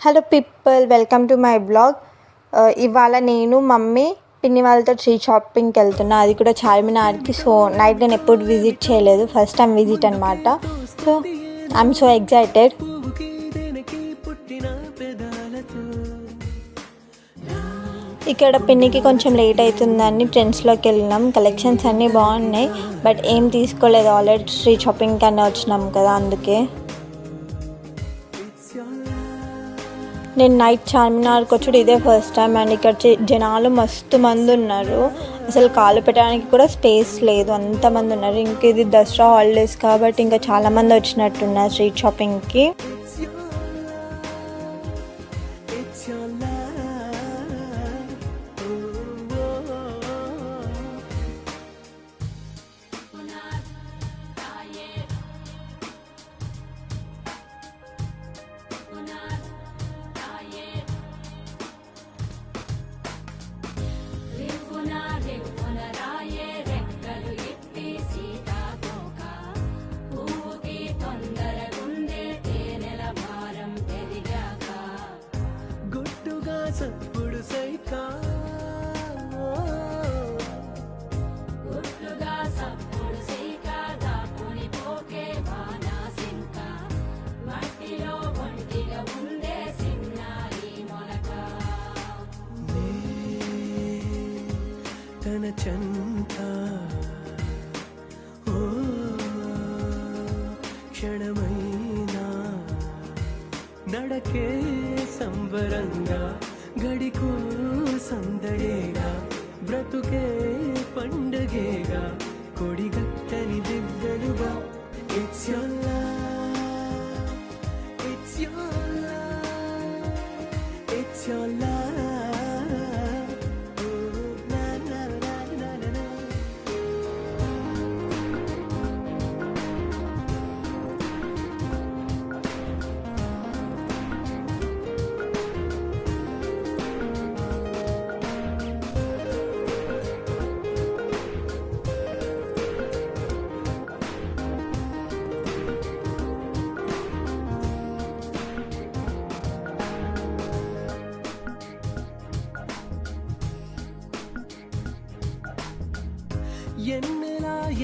Hello people, welcome to my blog. ఇవాళ నేను mummy పిన్ని వాళ్ళతో స్ట్రీట్ షాపింగ్కి వెళ్తున్నా, అది కూడా చార్మినార్కి. సో నైట్ నేను ఎప్పుడు విజిట్ చేయలేదు, ఫస్ట్ టైం విజిట్ అనమాట. So I'm so excited. ఇక్కడ పిన్నికి కొంచెం లేట్ అవుతుందని ట్రెండ్స్లోకి వెళ్ళినాం. కలెక్షన్స్ అన్నీ బాగున్నాయి, బట్ ఏం తీసుకోలేదు. ఆల్రెడీ స్ట్రీట్ షాపింగ్ కన్నా వచ్చినాం కదా, అందుకే. నేను నైట్ చార్మినార్కి వచ్చి ఇదే ఫస్ట్ టైం, అండ్ ఇక్కడ జనాలు మస్తు మంది ఉన్నారు. అసలు కాలు పెట్టడానికి కూడా స్పేస్ లేదు, అంతమంది ఉన్నారు. ఇంక ఇది దసరా హాలిడేస్ కాబట్టి ఇంకా చాలామంది వచ్చినట్టున్నారు స్ట్రీట్ షాపింగ్కి. సప్పుడు సైకా గుట్టుగా సప్పుడు సైకా దాపుని పోకే వానా సింక మట్టిలో ఒంటిగా ఉండే సిన్నారి మొలక తన చంత క్షణమైనా నడకే సంబరంగా గడికో సందడేగా బ్రతుకే పండగేగా కొడిగట్టని దివ్వెలుగా it's your love it's your love it's your love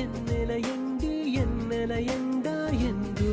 ఎన్నెల ఎండి ఎన్నెల ఎండ ఎందు